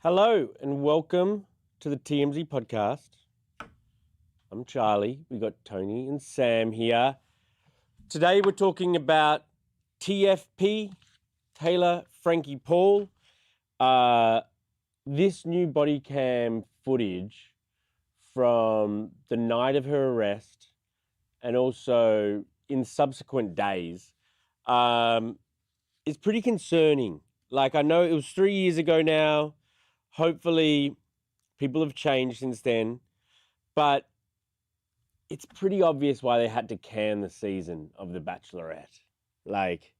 Hello and welcome to the TMZ podcast. I'm Charlie. We got Tony and Sam here. Today we're talking about TFP, Taylor Frankie Paul. This new body cam footage from the night of her arrest and also in subsequent days is pretty concerning. Like, I know it was 3 years ago now. Hopefully people have changed since then, but it's pretty obvious why they had to can the season of The Bachelorette. Like,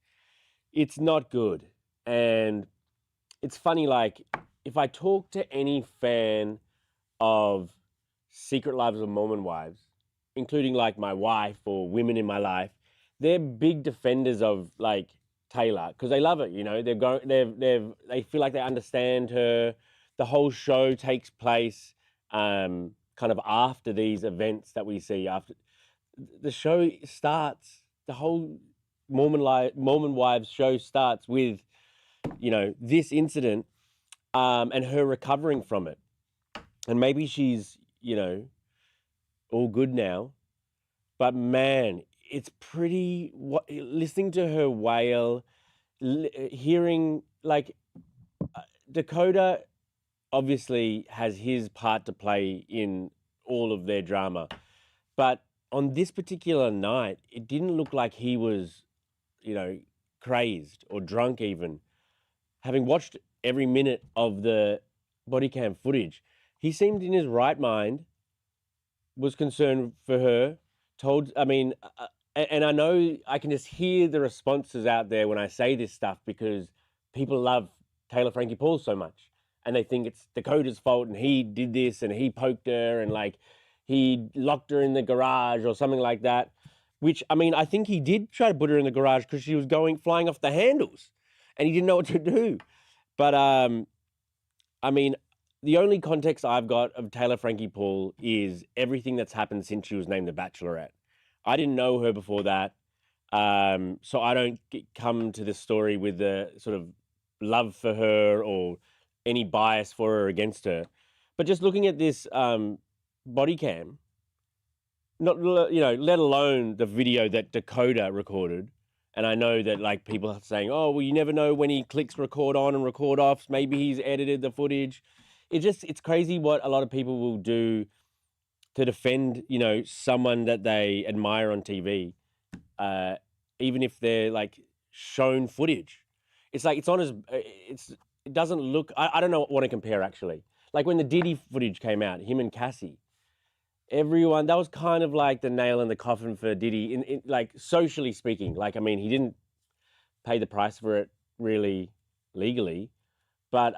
it's not good. And it's funny, like, if I talk to any fan of Secret Lives of Mormon Wives, including like my wife or women in my life, they're big defenders of like Taylor because they love it. You know, they feel like they understand her. The whole show takes place kind of after these events that we see. After the show starts, the whole Mormon Wives show starts with, you know, this incident and her recovering from it. And maybe she's, you know, all good now. But man, it's pretty, listening to her wail, hearing, like, Dakota obviously has his part to play in all of their drama. But on this particular night, it didn't look like he was, you know, crazed or drunk even. Having watched every minute of the body cam footage, he seemed in his right mind, was concerned for her, and I know I can just hear the responses out there when I say this stuff because people love Taylor Frankie Paul so much. And they think it's Dakota's fault and he did this and he poked her and like he locked her in the garage or something like that. Which, I mean, I think he did try to put her in the garage because she was flying off the handles and he didn't know what to do. But, I mean, the only context I've got of Taylor Frankie Paul is everything that's happened since she was named The Bachelorette. I didn't know her before that. So I don't come to this story with the sort of love for her or any bias for her or against her. But just looking at this body cam, not, you know, let alone the video that Dakota recorded. And I know that like people are saying, oh, well, you never know when he clicks record on and record off. Maybe he's edited the footage. It's crazy what a lot of people will do to defend, you know, someone that they admire on TV, even if they're like shown footage. It's like, it's on his, it doesn't look, I don't know what to compare actually. Like when the Diddy footage came out, him and Cassie, everyone, that was kind of like the nail in the coffin for Diddy, in like socially speaking. Like, I mean, he didn't pay the price for it really legally, but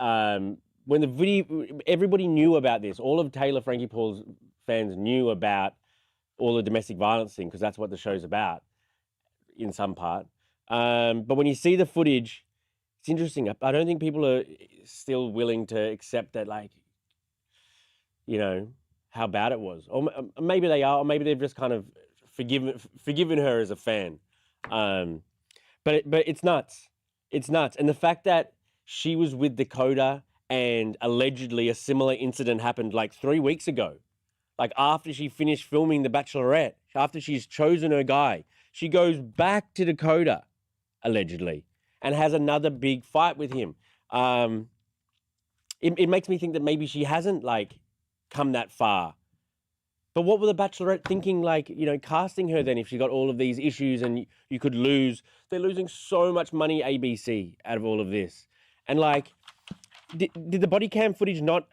when the video, everybody knew about this. All of Taylor Frankie Paul's fans knew about all the domestic violence thing because that's what the show's about in some part. But when you see the footage, it's interesting. I don't think people are still willing to accept that, like, you know, how bad it was. Or maybe they are, or maybe they've just kind of forgiven her as a fan. But it's nuts. It's nuts. And the fact that she was with Dakota and allegedly a similar incident happened like 3 weeks ago. Like after she finished filming The Bachelorette, after she's chosen her guy, she goes back to Dakota, allegedly, and has another big fight with him. It makes me think that maybe she hasn't like come that far. But what were The Bachelorette thinking, like, you know, casting her then if she got all of these issues and you could lose? They're losing so much money, ABC, out of all of this. And like, did the body cam footage not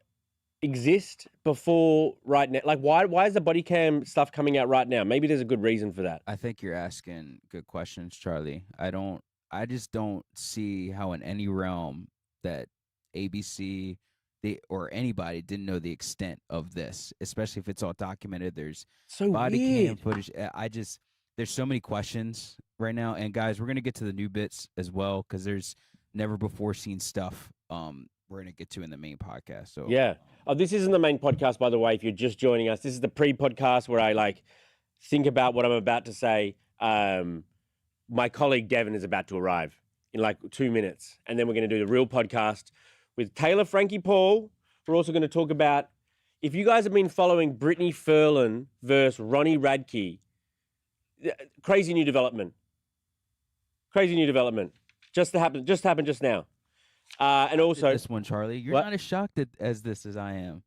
exist before right now? Like, why is the body cam stuff coming out right now? Maybe there's a good reason for that. I think you're asking good questions, Charlie. I just don't see how in any realm that ABC or anybody didn't know the extent of this, especially if it's all documented. There's So body weird. cam footage. There's so many questions right now. And guys, we're gonna get to the new bits as well because there's never before seen stuff we're gonna get to in the main podcast. So Yeah. Oh, this isn't the main podcast, by the way. If you're just joining us, this is the pre-podcast where I like think about what I'm about to say. My colleague Devin is about to arrive in like 2 minutes, and then we're going to do the real podcast with Taylor Frankie Paul. We're also going to talk about, if you guys have been following Brittany Furlan versus Ronnie Radke, crazy new development. Crazy new development. Just happened just now. And also this one, Charlie, you're not as shocked as this as I am.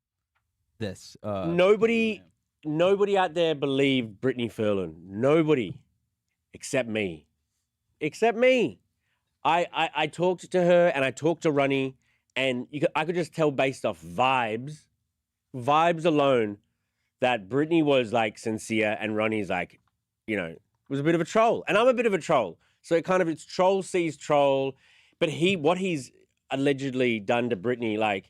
Nobody out there believed Brittany Furlan. Nobody, except me. I talked to her and I talked to Ronnie, and I could just tell based off vibes alone, that Brittany was like sincere and Ronnie's like, was a bit of a troll. And I'm a bit of a troll. So it's troll sees troll. But what he's allegedly done to Brittany, like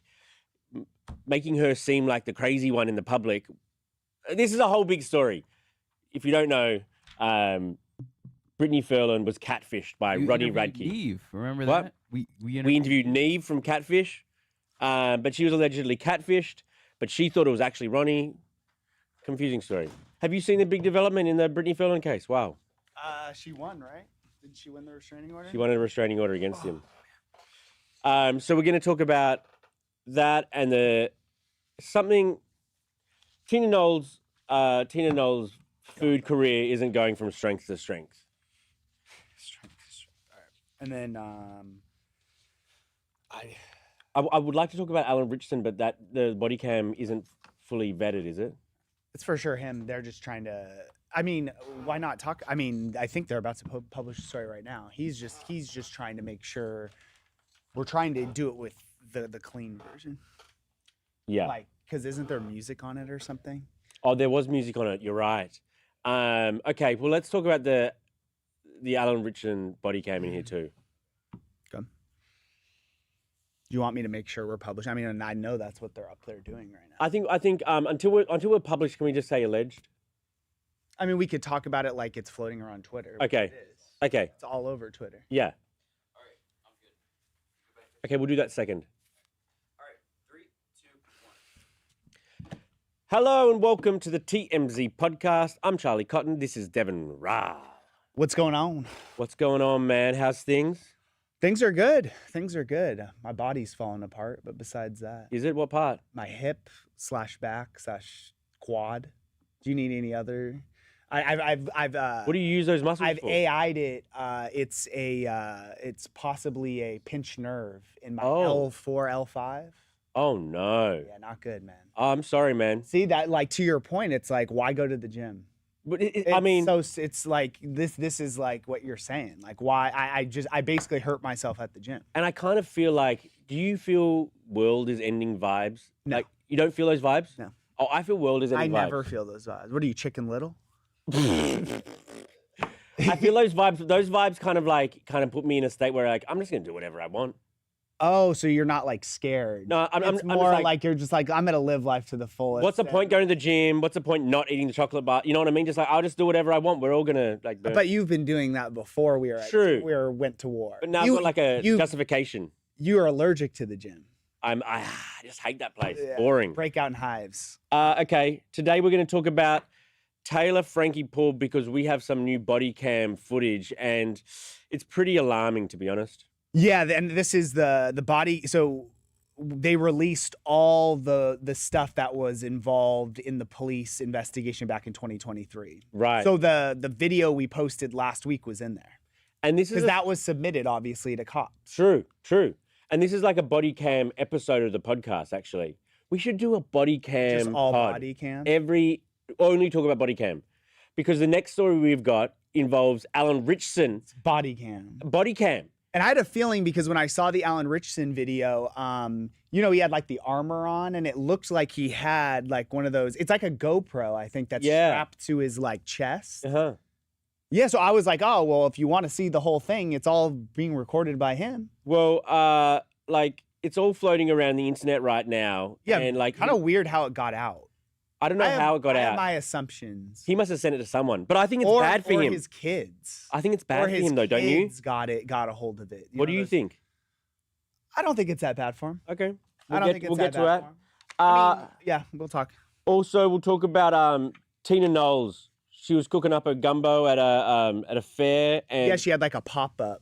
making her seem like the crazy one in the public. This is a whole big story. If you don't know, Brittany Furlan was catfished by Ronnie Radke. Neve, remember what? That? We interviewed Neve from Catfish, but she was allegedly catfished, but she thought it was actually Ronnie. Confusing story. Have you seen the big development in the Brittany Furlan case? Wow. She won, right? Did she win the restraining order? She won a restraining order against him. So we're going to talk about that and Tina Knowles' food career isn't going from strength to strength. All right. And then I would like to talk about Alan Richson, but the body cam isn't fully vetted, is it? It's for sure him. They're just trying to. I mean, why not talk? I mean, I think they're about to publish a story right now. He's just trying to make sure we're trying to do it with the clean version. Yeah. Like, because isn't there music on it or something? Oh, there was music on it. You're right. Okay, well, let's talk about the Alan Richson body cam in here too. Go. Do you want me to make sure we're published? I mean, and I know that's what they're up there doing right now. I think until we're published, can we just say alleged? I mean, we could talk about it like it's floating around Twitter. Okay. It is. Okay. It's all over Twitter. Yeah. All right, I'm good. Okay, we'll do that second. All right, 3, 2, 1. Hello and welcome to the TMZ podcast. I'm Charlie Cotton. This is Devin Ra. What's going on? What's going on, man? How's things? Things are good. Things are good. My body's falling apart, but besides that, Is it? What part? my hip / back / quad. Do you need any other? I've What do you use those muscles I've for? AI'd it. It's possibly a pinched nerve in my Oh. L4, L5. Oh no. Yeah, not good, man. Oh, I'm sorry, man. See that? Like, to your point, it's like, why go to the gym? But I mean, so it's like this is like what you're saying. Like, why I basically hurt myself at the gym. and I kind of feel like, do you feel world is ending vibes? No. Like, you don't feel those vibes? No. Oh, I feel world is I ending vibes. never feel those vibes. What are you, Chicken Little? I feel those vibes. Those vibes kind of put me in a state where like I'm just gonna do whatever I want. Oh, so you're not like scared? No, I'm it's just more like, like you're just like, I'm gonna live life to the fullest. what's the point going to the gym? What's the point not eating the chocolate bar? You know what I mean? Just like I'll just do whatever I want. We're all gonna like. But you've been doing that before we went to war. But now I've got like a justification. You are allergic to the gym. I just hate that place. Yeah. Boring. Break out in hives. Okay, today we're going to talk about Taylor Frankie Paul because we have some new body cam footage and it's pretty alarming, to be honest. Yeah, and this is the body. So they released all the stuff that was involved in the police investigation back in 2023. Right. So the video we posted last week was in there. And this is because that was submitted, obviously, to cops. True. And this is like a body cam episode of the podcast, actually. We should do a body cam Just all pod. body cam? Only talk about body cam. Because the next story we've got involves Alan Richson. It's body cam. Body cam. And I had a feeling because when I saw the Alan Richson video, he had like the armor on and it looked like he had like one of those, it's like a GoPro, I think, that's strapped to his like chest. Uh-huh. Yeah, so I was like, oh, well, if you want to see the whole thing, it's all being recorded by him. Well, it's all floating around the internet right now. Yeah, and like kind of weird how it got out. I don't know how it got I out. have my assumptions. He must have sent it to someone, but I think it's bad for him. Or his kids. I think it's bad for him, though, don't you? His kids got a hold of it. What do you think? I don't think it's that bad for him. Okay, I don't think it's that bad for him. Yeah, we'll talk. Also, we'll talk about Tina Knowles. She was cooking up a gumbo at a fair, and yeah, she had like a pop-up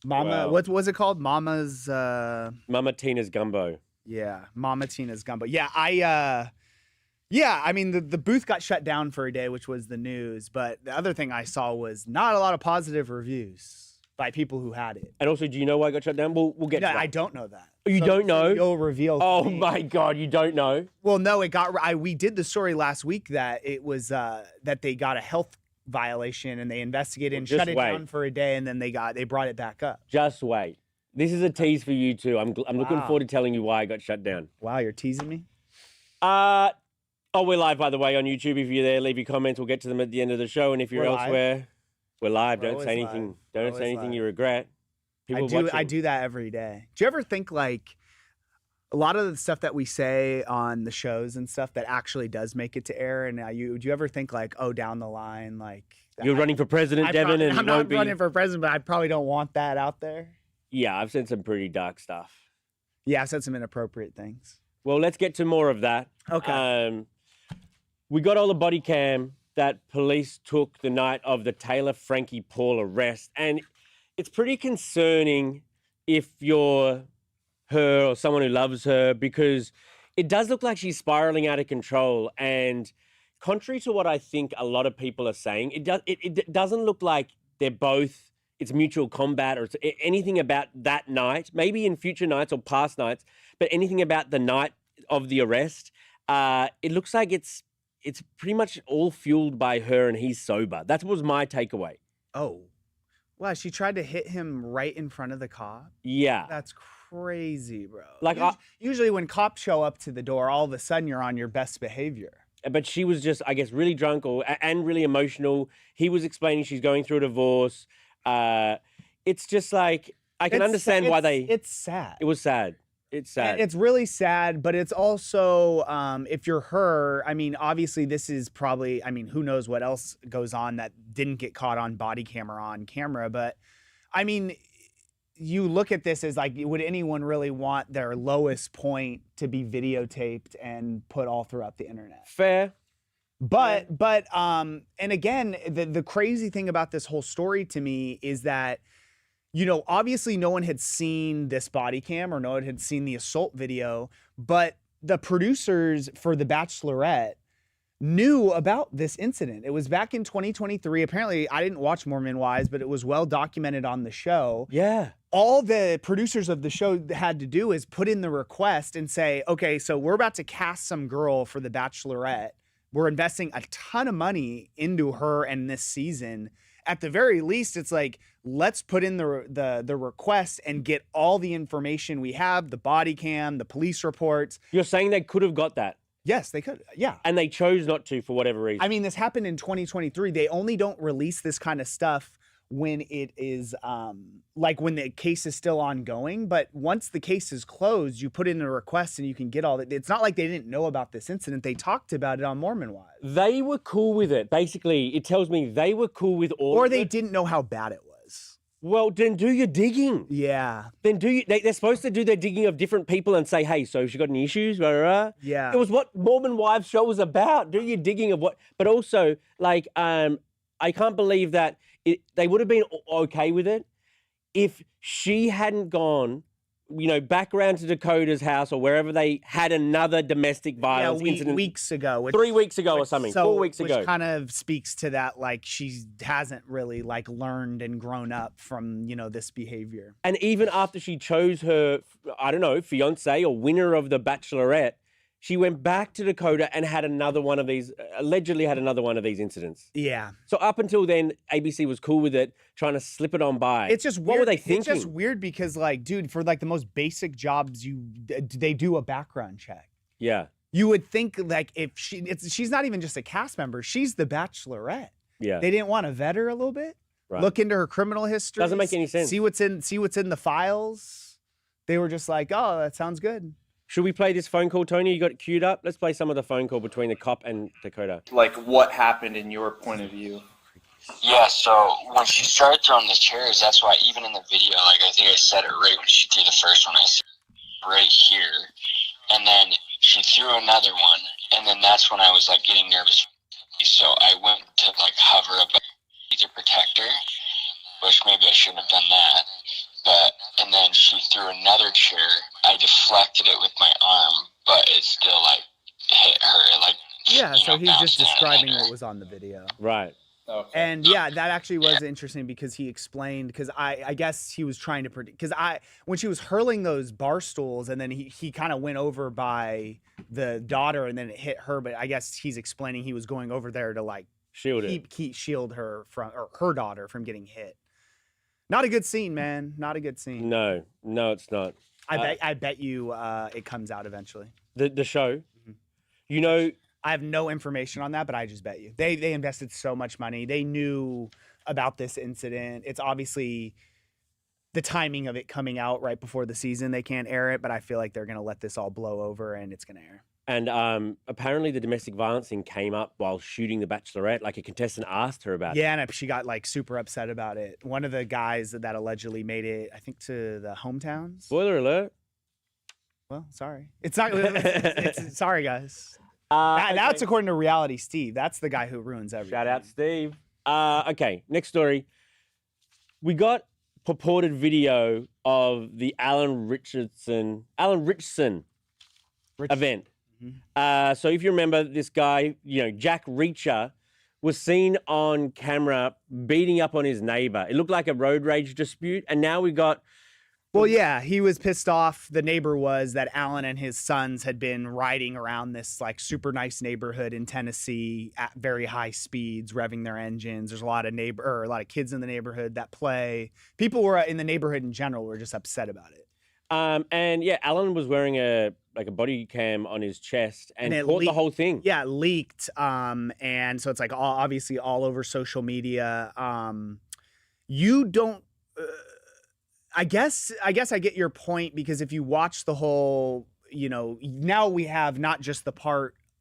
Mama, Wow. what was it called? Mama's. Mama Tina's Gumbo. Yeah, Mama Tina's Gumbo. Yeah, I mean the booth got shut down for a day, which was the news. But the other thing I saw was not a lot of positive reviews by people who had it. And also, do you know why it got shut down? We'll get to No, that. I don't know that. You don't know? You'll reveal. to Oh me. my God, you don't know? Well, no, it got. We did the story last week that it was that they got a health violation and they investigated and Just shut it wait. down for a day, and then they brought it back up. Just wait. This is a tease for you too. I'm looking Wow. forward to telling you why it got shut down. Wow, you're teasing me. Oh, we're live, by the way, on YouTube. If you're there, leave your comments. We'll get to them at the end of the show. And if you're We're live? elsewhere, we're live. We're Don't always say anything. live. Don't Always say anything live. you regret. People I watching. do that every day. Do you ever think like a lot of the stuff that we say on the shows and stuff that actually does make it to air? And do you ever think like, oh, down the line, like You're running for president, Devin, and I'm you not won't be. running for president, but I probably don't want that out there. Yeah, I've said some pretty dark stuff. Yeah, I've said some inappropriate things. Well, let's get to more of that. Okay. We got all the body cam that police took the night of the Taylor Frankie Paul arrest. And it's pretty concerning if you're her or someone who loves her, because it does look like she's spiraling out of control. And contrary to what I think a lot of people are saying, it doesn't look like they're both, it's mutual combat or it's anything about that night, maybe in future nights or past nights, but anything about the night of the arrest. It looks like it's pretty much all fueled by her and he's sober. That was my takeaway. Oh, wow, she tried to hit him right in front of the cop. Yeah. That's crazy, bro. Like, usually when cops show up to the door, all of a sudden you're on your best behavior. But she was just, I guess, really drunk and really emotional. He was explaining she's going through a divorce. It's just like, I can understand why they... It's sad. It was sad. It's sad. It's really sad, but it's also, if you're her, I mean, obviously this is probably, I mean, who knows what else goes on that didn't get caught on body camera on camera. But I mean, you look at this as like, would anyone really want their lowest point to be videotaped and put all throughout the internet? Fair. But and again, the crazy thing about this whole story to me is that, you know, obviously no one had seen this body cam or no one had seen the assault video, but the producers for The Bachelorette knew about this incident. It was back in 2023. Apparently, I didn't watch Mormon Wives, but it was well documented on the show. Yeah. All the producers of the show had to do is put in the request and say, okay, so we're about to cast some girl for The Bachelorette. We're investing a ton of money into her and this season. At the very least, it's like, let's put in the request and get all the information we have, the body cam, the police reports. You're saying they could have got that? Yes, they could. Yeah. And they chose not to for whatever reason. I mean, this happened in 2023. They only don't release this kind of stuff when it is like when the case is still ongoing. But once the case is closed, you put in a request and you can get all that. It's not like they didn't know about this incident. They talked about it on Mormon Wives. They were cool with it. Basically, it tells me they were cool with all Or of they it. didn't know how bad it was. Well, then do your digging. Yeah. Then they're supposed to do their digging of different people and say, hey, so she got any issues? Blah, blah, blah. Yeah. It was what Mormon Wives show was about. Do your digging of what, but also like, I can't believe that they would have been okay with it if she hadn't gone, you know, back around to Dakota's house or wherever they had another domestic violence incident weeks ago. 3 weeks ago or something, 4 weeks ago. Which kind of speaks to that, like she hasn't really like learned and grown up from, you know, this behavior. And even after she chose her, I don't know, fiance or winner of the Bachelorette, she went back to Dakota and had another one of these, allegedly had another one of these incidents. Yeah. So up until then, ABC was cool with it, trying to slip it on by. It's just weird. What were they thinking? It's just weird because, like, dude, for like the most basic jobs, they do a background check. Yeah. You would think like if she's not even just a cast member, she's the Bachelorette. Yeah. They didn't want to vet her a little bit. Right. Look into her criminal history. Doesn't make any sense. See what's in the files. They were just like, oh, that sounds good. Should we play this phone call, Tony? You got it queued up? Let's play some of the phone call between the cop and Dakota. Like, what happened in your point of view? Yeah, so when she started throwing the chairs, that's why even in the video, like I think I said it right when she threw the first one, I said right here. And then she threw another one, and then that's when I was like getting nervous. So I went to like hover up to protect her, which maybe I shouldn't have done that. and then she threw another chair. I deflected it with my arm, but it still like hit her. Like Yeah, so he's just bounced down and describing hit her. what was on the video. Right. Okay. And yeah, that actually was interesting because he explained, because I guess he was trying to predict, because when she was hurling those bar stools and then he kind of went over by the daughter and then it hit her, but I guess he's explaining he was going over there to like Shield it. shield her from, or her daughter from getting hit. Not a good scene, man. Not a good scene. No, it's not. I bet you it comes out eventually. The show, Mhm. you know, I have no information on that, but I just bet you. They invested so much money. They knew about this incident. It's obviously the timing of it coming out right before the season. They can't air it, but I feel like they're going to let this all blow over and it's going to air. and apparently the domestic violence thing came up while shooting The Bachelorette. Like a contestant asked her about it. Yeah, and she got like super upset about it. One of the guys that allegedly made it, I think, to the hometowns. Spoiler alert. Well, sorry. It's not. It's sorry, guys. Okay. That's according to Reality Steve. That's the guy who ruins everything. Shout out Steve. Okay, next story. We got purported video of the Alan Richson event. Mhm. So if you remember, this guy, Jack Reacher, was seen on camera beating up on his neighbor. It looked like a road rage dispute, and now we got. Well, yeah, he was pissed off. The neighbor was that Alan and his sons had been riding around this like super nice neighborhood in Tennessee at very high speeds, revving their engines. There's a lot of kids in the neighborhood that play. People were in the neighborhood in general were just upset about it. And yeah, Alan was wearing a body cam on his chest and it caught the whole thing. Yeah, it leaked. And so it's like obviously all over social media. You don't. I guess I get your point, because if you watch the whole, now we have not just the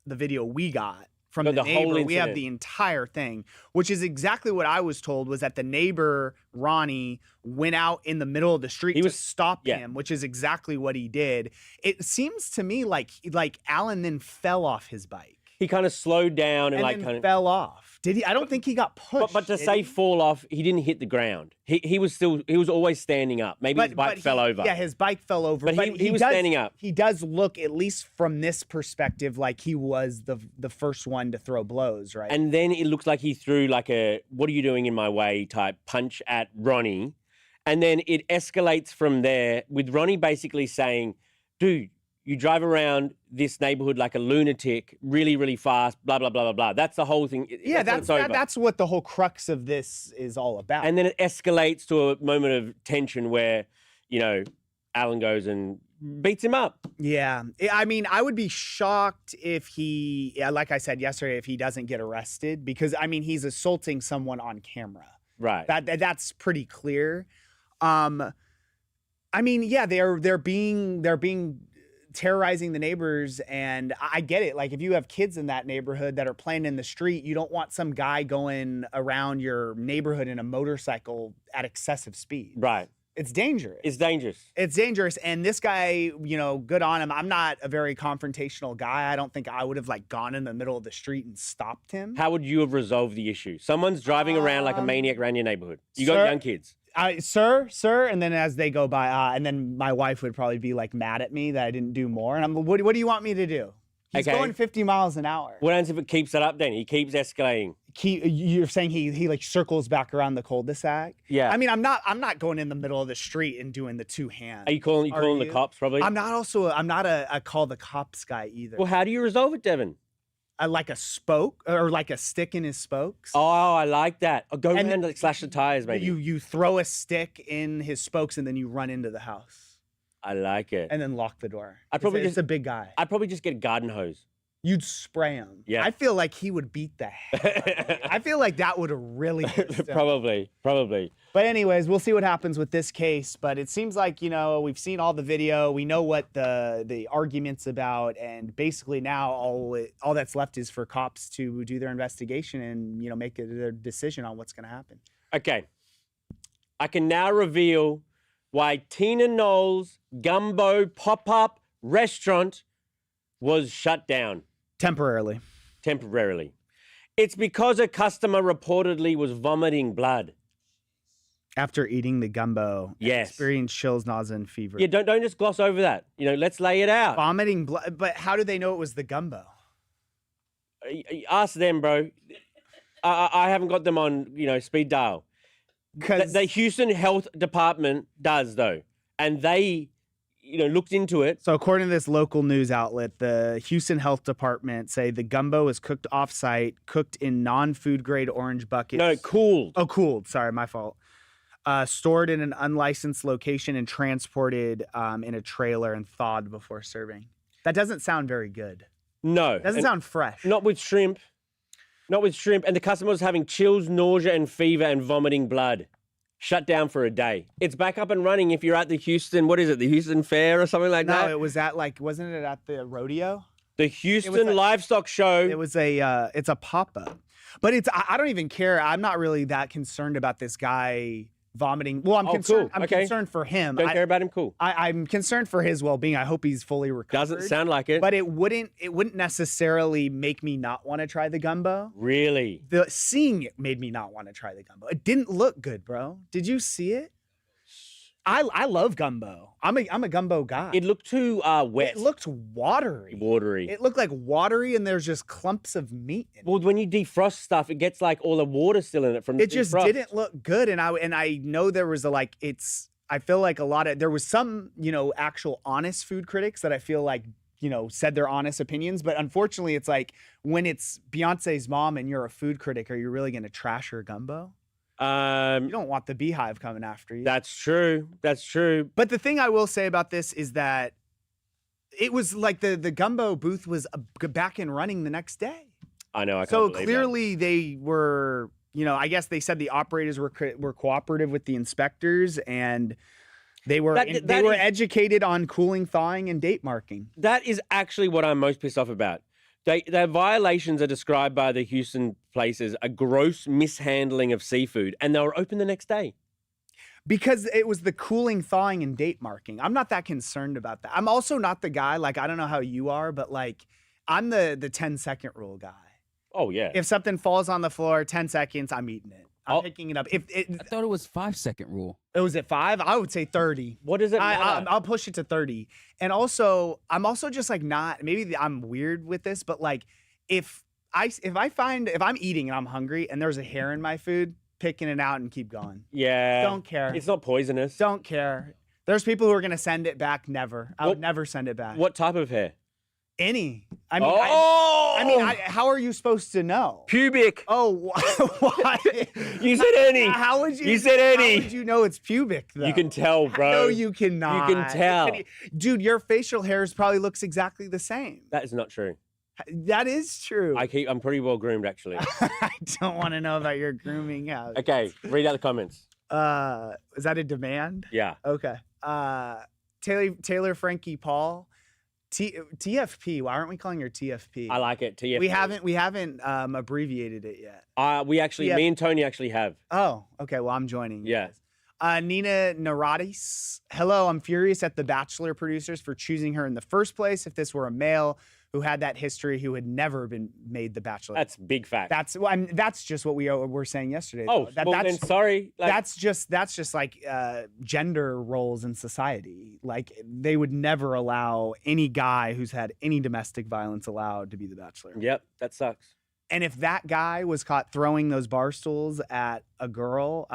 video we got from But the the whole neighbor, we have incident. the entire thing, which is exactly what I was told, was that the neighbor, Ronnie, went out in the middle of the street to stop yeah. him, which is exactly what he did. It seems to me like Alan then fell off his bike. He kind of slowed down and then fell off. Did he? I don't think he got pushed. But to did say he? fall off, he didn't hit the ground. He was always standing up. Maybe his bike fell over. Yeah, his bike fell over. But he was standing up. He does look, at least from this perspective, like he was the first one to throw blows, right? And then it looks like he threw like a "what are you doing in my way" type punch at Ronnie. And then it escalates from there with Ronnie basically saying, dude, you drive around this neighborhood like a lunatic, really, really fast, blah, blah, blah, blah, blah. That's the whole thing. Yeah, that's what it's over. that's what the whole crux of this is all about. And then it escalates to a moment of tension where, Alan goes and beats him up. Yeah. I mean, I would be shocked if like I said yesterday, if he doesn't get arrested, because, I mean, he's assaulting someone on camera. Right. That's pretty clear. I mean, yeah, they're being terrorizing the neighbors, and I get it. Like, if you have kids in that neighborhood that are playing in the street, you don't want some guy going around your neighborhood in a motorcycle at excessive speed. Right. It's dangerous. It's dangerous. It's dangerous. And this guy, good on him. I'm not a very confrontational guy. I don't think I would have gone in the middle of the street and stopped him. How would you have resolved the issue? Someone's driving around like a maniac around your neighborhood. You got young kids. Sir, and then as they go by, and then my wife would probably be mad at me that I didn't do more. And I'm, what do you want me to do? He's going 50 miles an hour. What happens if it keeps it up then? He keeps escalating. You're saying he circles back around the cul-de-sac? Yeah. I mean, I'm not going in the middle of the street and doing the two hands. Are you calling the cops probably? I'm not a call the cops guy either. Well, how do you resolve it, Devin? Like a spoke or like a stick in his spokes. Oh, I like that. Go around and slash the tires, maybe. You throw a stick in his spokes and then you run into the house. I like it. And then lock the door. It's a big guy. I'd probably just get a garden hose. You'd spray him. Yeah. I feel like he would beat the hell out of me. I feel like that would have really pissed him. Probably. But anyways, we'll see what happens with this case. But it seems like, we've seen all the video. We know what the argument's about. And basically now all that's left is for cops to do their investigation and, make their decision on what's going to happen. Okay. I can now reveal why Tina Knowles' Gumbo pop-up restaurant was shut down. Temporarily. It's because a customer reportedly was vomiting blood. After eating the gumbo, Yes. experienced chills, nausea, and fever. Yeah, don't just gloss over that. Let's lay it out. Vomiting blood. But how do they know it was the gumbo? Ask them, bro. I haven't got them on, speed dial. Because The Houston Health Department does, though. And they, looked into it. So according to this local news outlet, the Houston Health Department say the gumbo is cooked off-site, cooked in non-food grade orange buckets. No, cooled. Oh, cooled. Sorry, my fault. Stored in an unlicensed location and transported in a trailer and thawed before serving. That doesn't sound very good. No. Doesn't And sound fresh. Not with shrimp. Not with shrimp. And the customer was having chills, nausea, and fever and vomiting blood. Shut down for a day. It's back up and running if you're at the Houston, what is it, the Houston Fair or something like that? No, it was at wasn't it at the rodeo? The Houston Livestock Show. It was it's a pop-up. But I don't even care. I'm not really that concerned about this guy vomiting. Well, I'm concerned. Cool. I'm concerned for him. Don't care about him, cool. I'm concerned for his well-being. I hope he's fully recovered. Doesn't sound like it. But it wouldn't necessarily make me not want to try the gumbo. Really? Seeing it made me not want to try the gumbo. It didn't look good, bro. Did you see it? I love gumbo. I'm a gumbo guy. It looked too wet. It looked watery. Watery. It looked like watery, and there's just clumps of meat in it. Well, when you defrost stuff, it gets like all the water still in it from the It just defrost. didn't look good, and I know there was I feel like there was some actual honest food critics that I feel like said their honest opinions, but unfortunately it's like when it's Beyonce's mom and you're a food critic, are you really going to trash her gumbo? You don't want the beehive coming after you. That's true. That's true. But the thing I will say about this is that it was like the gumbo booth was back and running the next day. I know. I can't So believe clearly they were, I guess they said the operators were cooperative with the inspectors, and they were they were educated on cooling, thawing, and date marking. That is actually what I'm most pissed off about. Their violations are described by the Houston place as a gross mishandling of seafood, and they were open the next day. Because it was the cooling, thawing, and date marking. I'm not that concerned about that. I'm also not the guy, I don't know how you are, but I'm the 10-second rule guy. Oh, yeah. If something falls on the floor, 10 seconds, I'm eating it. I'm picking it up. I thought it was 5-second rule. It was at 5, I would say 30. What does it matter? I'll push it to 30. And also, I'm also just not, maybe I'm weird with this, but if I'm eating and I'm hungry and there's a hair in my food, picking it out and keep going. Yeah. Don't care. It's not poisonous. Don't care. There's people who are going to send it back. Never. I would never send it back. What type of hair? Any. I mean, how are you supposed to know? Pubic. Oh, why? You said any. How would you? You said any. How would you know it's pubic, though? You can tell, bro. No, you cannot. You can tell. Dude, your facial hairs probably looks exactly the same. That is not true. That is true. I'm pretty well groomed, actually. I don't want to know about your grooming house. Okay, read out the comments. Is that a demand? Yeah. Okay. Taylor, Frankie, Paul. TFP. Why aren't we calling her TFP? I like it. TFP. We haven't abbreviated it yet. Me and Tony actually have. Oh, okay. Well, I'm joining. You Yeah. guys. Nina Naradis. Hello. I'm furious at the Bachelor producers for choosing her in the first place. If this were a male who had that history, who had never been made the Bachelor. That's big fact. That's just what we were saying yesterday. Oh, then sorry. That's just gender roles in society. They would never allow any guy who's had any domestic violence allowed to be the Bachelor. Yep, that sucks. And if that guy was caught throwing those bar stools at a girl,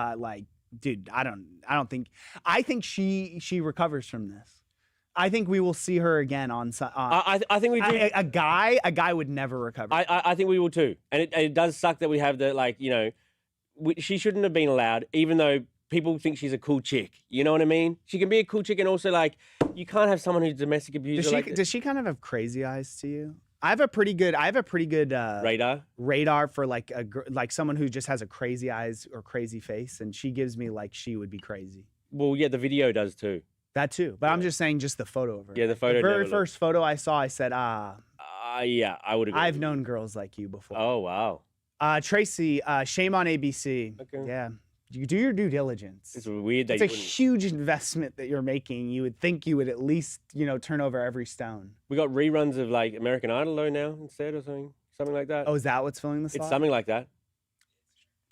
dude, I think she recovers from this. I think we will see her again on. I think we do. A guy would never recover. I think we will too. And it does suck that we have she shouldn't have been allowed, even though people think she's a cool chick. You know what I mean? She can be a cool chick, and also you can't have someone who's domestic abuser. Does she kind of have crazy eyes to you? I have a pretty good radar for someone who just has a crazy eyes or crazy face, and she gives me she would be crazy. Well, yeah, the video does too. That too, but I'm just saying, just the photo of her. Yeah, the photo. The very first photo I saw, I said, yeah, I would agree. I've known girls like you before. Oh wow. Tracy, shame on ABC. Okay. Yeah, you do your due diligence. It's weird that it's a huge investment that you're making. You would think you would at least, turn over every stone. We got reruns of American Idol though now instead or something like that. Oh, is that what's filling the slot? It's something like that.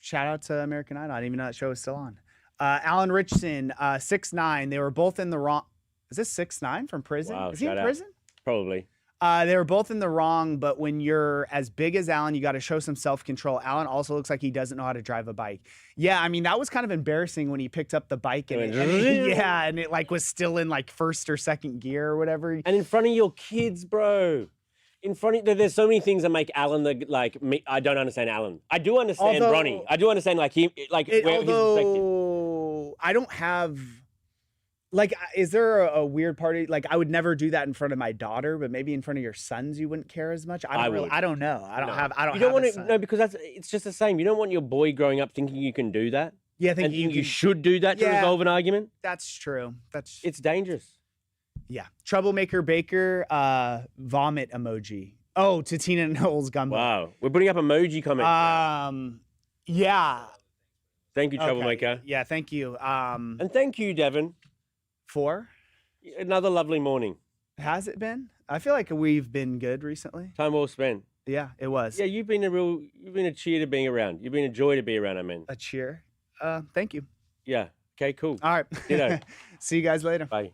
Shout out to American Idol. I didn't even know that show was still on. Alan Richson, 6'9". They were both in the wrong. Is this 6'9" from prison? Wow, Is he in shout out. prison? Probably. They were both in the wrong, but when you're as big as Alan, you got to show some self-control. Alan also looks like he doesn't know how to drive a bike. Yeah, I mean, that was kind of embarrassing when he picked up the bike and it like was still in like first or second gear or whatever. And in front of your kids, bro. In front of there's so many things that make Alan I don't understand Alan. I do understand Although- Bronny. I do understand where his perspective. Although I don't have like, is there a weird party? Like, I would never do that in front of my daughter, but maybe in front of your sons, you wouldn't care as much. I don't know. I don't No. have. I don't. You don't have want a to son. because it's just the same. You don't want your boy growing up thinking you can do that. Yeah, I think And think you can- should do that to Yeah. resolve an argument. That's true. It's dangerous. Yeah. Troublemaker Baker, vomit emoji. Oh, to Tina Knowles Gumbo. Wow. We're putting up emoji comments. now. Yeah. Thank you, Okay. Troublemaker. Yeah, thank you. And thank you, Devin. For? Another lovely morning. Has it been? I feel like we've been good recently. Time well spent. Yeah, it was. Yeah, you've been a cheer to being around. You've been a joy to be around, I mean. A cheer. Thank you. Yeah. Okay, cool. All right. Ditto. See you guys later. Bye.